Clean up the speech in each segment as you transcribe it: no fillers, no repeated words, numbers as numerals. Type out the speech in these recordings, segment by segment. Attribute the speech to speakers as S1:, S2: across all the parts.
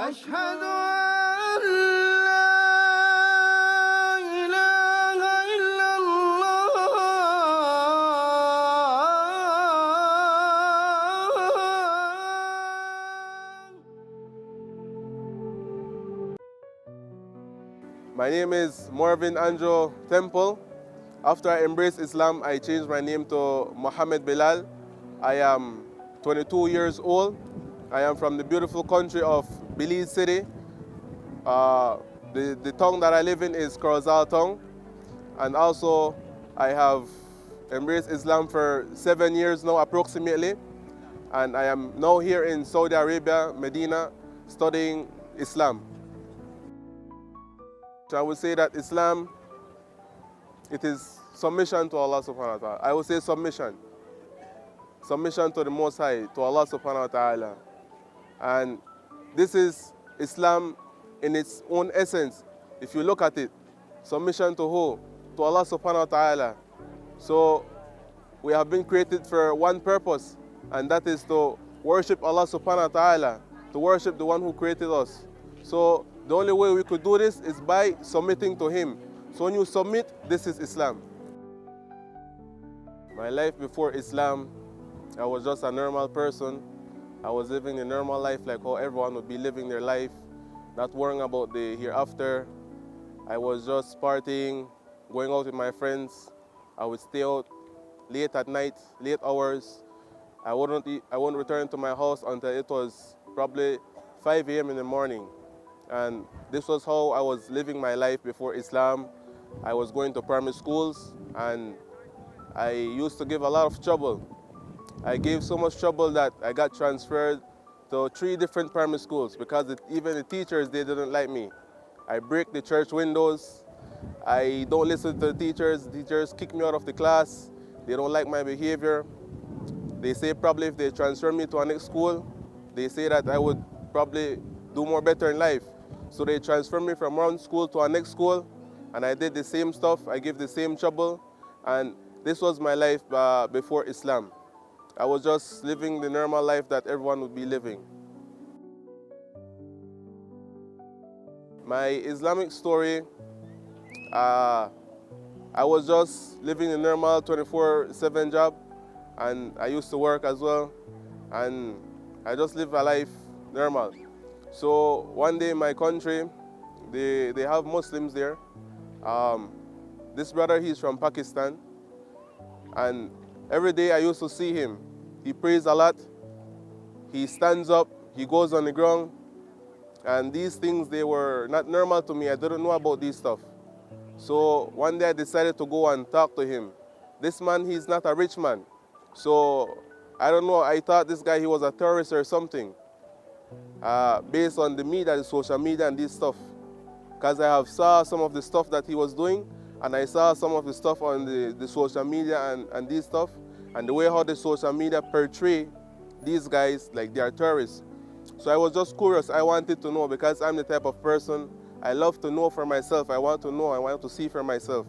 S1: أشهد أن لا إله إلا الله.
S2: My name is Marvin Anjo Temple. After I embraced Islam, I changed my name to Mohamed Bilal. I am 22 years old. I am from the beautiful country of Belize City. The town that I live in is Corozal town. And also, I have embraced Islam for 7 years now, approximately. And I am now here in Saudi Arabia, Medina, studying Islam. So I would say that Islam, it is submission to Allah subhanahu wa ta'ala. I would say submission. Submission to the Most High, to Allah subhanahu wa ta'ala. And this is Islam in its own essence. If you look at it, submission to who? To Allah subhanahu wa ta'ala. So we have been created for one purpose, and that is to worship Allah subhanahu wa ta'ala, to worship the one who created us. So the only way we could do this is by submitting to Him. So when you submit, this is Islam. My life before Islam, I was just a normal person. I was living a normal life like how everyone would be living their life, not worrying about the hereafter. I was just partying, going out with my friends. I would stay out late at night, late hours. I wouldn't return to my house until it was probably 5 a.m. in the morning. And this was how I was living my life before Islam. I was going to primary schools, and I used to give a lot of trouble. I gave so much trouble that I got transferred to 3 different primary schools because even the teachers, they didn't like me. I break the church windows. I don't listen to the teachers. The teachers kick me out of the class. They don't like my behavior. They say probably if they transfer me to a next school, they say that I would probably do more better in life. So they transfer me from one school to a next school, and I did the same stuff. I give the same trouble, and this was my life before Islam. I was just living the normal life that everyone would be living. My Islamic story, I was just living a normal 24/7 job, and I used to work as well, and I just live a life normal. So one day in my country, they have Muslims there. This brother, he's from Pakistan, and every day I used to see him. He prays a lot, he stands up, he goes on the ground, and these things, they were not normal to me. I didn't know about these stuff. So one day I decided to go and talk to him. This man, he's not a rich man. So I don't know, I thought this guy, he was a terrorist or something. Based on the media, the social media and this stuff. Because I have saw some of the stuff that he was doing, and I saw some of the stuff on the social media and this stuff, and the way how the social media portray these guys like they are terrorists. So I was just curious. I wanted to know, because I'm the type of person, I love to know for myself. I want to know, I want to see for myself.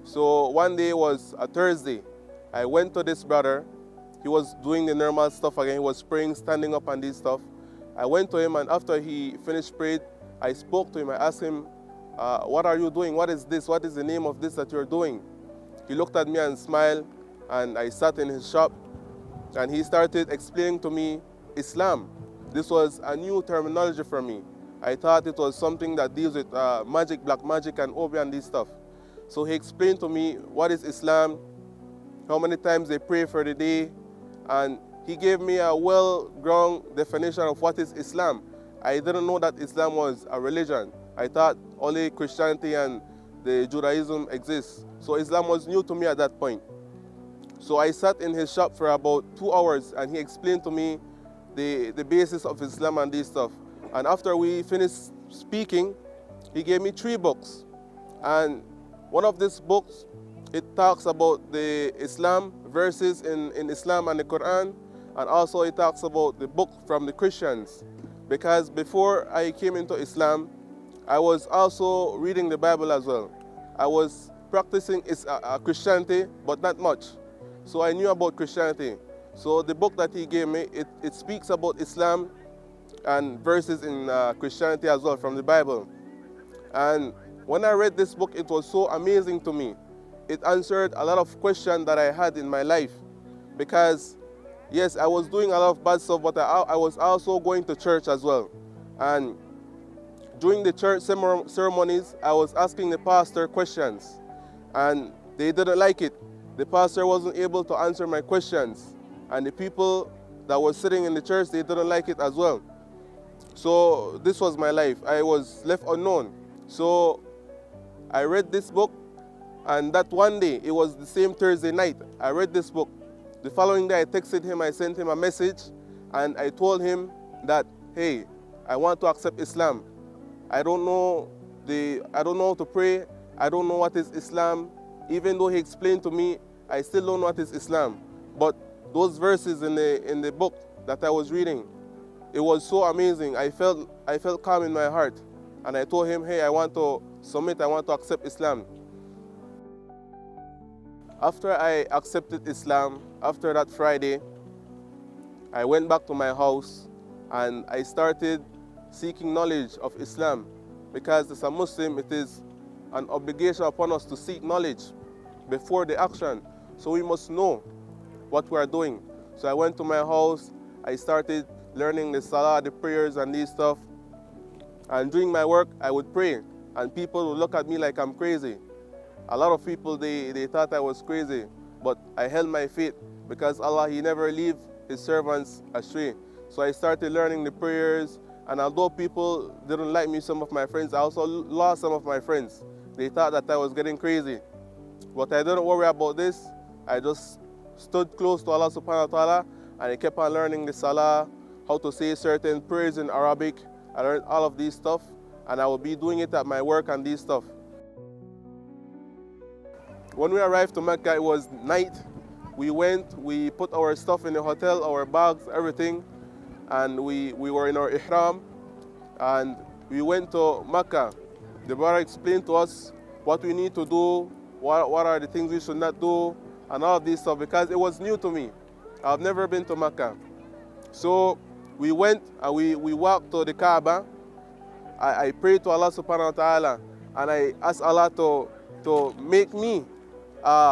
S2: So one day was a Thursday. I went to this brother. He was doing the normal stuff again. He was praying, standing up and this stuff. I went to him, and after he finished praying, I spoke to him. I asked him, what are you doing? What is this? What is the name of this that you're doing? He looked at me and smiled, and I sat in his shop, and he started explaining to me Islam. This was a new terminology for me. I thought it was something that deals with magic, black magic, and obi and this stuff. So he explained to me what is Islam, how many times they pray for the day, and he gave me a well-grounded definition of what is Islam. I didn't know that Islam was a religion. I thought only Christianity and the Judaism exists. So Islam was new to me at that point. So I sat in his shop for about 2 hours, and he explained to me the basis of Islam and this stuff. And after we finished speaking, he gave me 3 books. And one of these books, it talks about the Islam verses in Islam and the Quran, and also it talks about the book from the Christians. Because before I came into Islam, I was also reading the Bible as well. I was practicing Christianity, but not much. So I knew about Christianity. So the book that he gave me, it speaks about Islam and verses in Christianity as well from the Bible. And when I read this book, it was so amazing to me. It answered a lot of questions that I had in my life. Because, yes, I was doing a lot of bad stuff, but I was also going to church as well. And during the church ceremonies, I was asking the pastor questions. And they didn't like it. The pastor wasn't able to answer my questions. And the people that were sitting in the church, they didn't like it as well. So this was my life. I was left unknown. So I read this book, and that one day, it was the same Thursday night, I read this book. The following day, I texted him, I sent him a message, and I told him that, hey, I want to accept Islam. I don't know how to pray. I don't know what is Islam. Even though he explained to me, I still don't know what is Islam. But those verses in the book that I was reading, it was so amazing. I felt calm in my heart. And I told him, hey, I want to submit, I want to accept Islam. After I accepted Islam, after that Friday, I went back to my house and I started seeking knowledge of Islam. Because as a Muslim, it is an obligation upon us to seek knowledge before the action. So we must know what we are doing. So I went to my house, I started learning the salah, the prayers and these stuff. And during my work, I would pray, and people would look at me like I'm crazy. A lot of people, they thought I was crazy, but I held my faith because Allah, He never leaves His servants astray. So I started learning the prayers, and although people didn't like me, some of my friends, I also lost some of my friends. They thought that I was getting crazy. But I didn't worry about this. I just stood close to Allah subhanahu wa ta'ala, and I kept on learning the salah, how to say certain prayers in Arabic. I learned all of these stuff, and I will be doing it at my work and these stuff. When we arrived to Mecca, it was night. We put our stuff in the hotel, our bags, everything, and we were in our ihram, and we went to Mecca. The brother explained to us what we need to do, what are the things we should not do, and all of this stuff, because it was new to me. I've never been to Mecca. So we went and we walked to the Kaaba. I prayed to Allah subhanahu wa ta'ala, and I asked Allah to make me,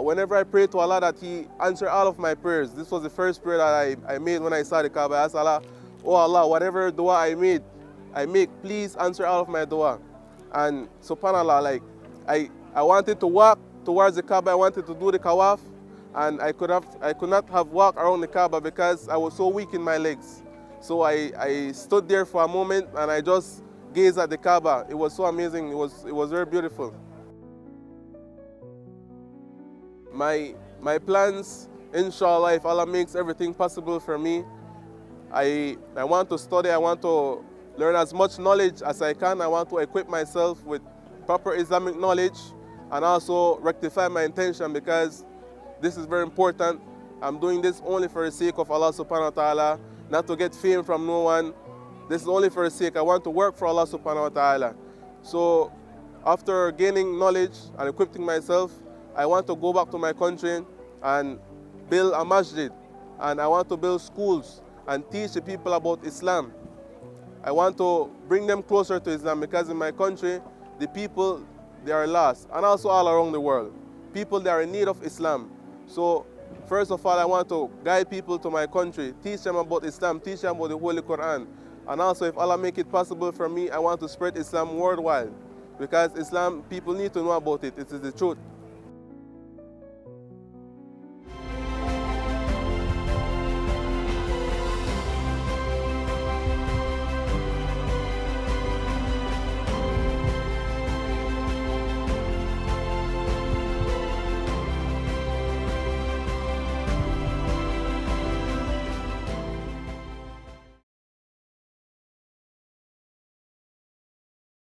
S2: whenever I pray to Allah, that He answer all of my prayers. This was the first prayer that I made when I saw the Kaaba. I asked Allah, oh Allah, whatever dua I make, please answer all of my dua. And subhanallah, like I wanted to walk towards the Kaaba, I wanted to do the Kawaf, and I could not have walked around the Kaaba because I was so weak in my legs. So I stood there for a moment and I just gazed at the Kaaba. It was so amazing. It was very beautiful. My plans, inshallah, if Allah makes everything possible for me, I want to study. I want to learn as much knowledge as I can. I want to equip myself with proper Islamic knowledge and also rectify my intention, because this is very important. I'm doing this only for the sake of Allah subhanahu wa ta'ala, not to get fame from no one. This is only for the sake. I want to work for Allah subhanahu wa ta'ala. So after gaining knowledge and equipping myself, I want to go back to my country and build a masjid. And I want to build schools and teach the people about Islam. I want to bring them closer to Islam, because in my country, the people, they are lost. And also all around the world. People, they are in need of Islam. So first of all, I want to guide people to my country, teach them about Islam, teach them about the Holy Quran. And also, if Allah make it possible for me, I want to spread Islam worldwide. Because Islam, people need to know about it. It is the truth.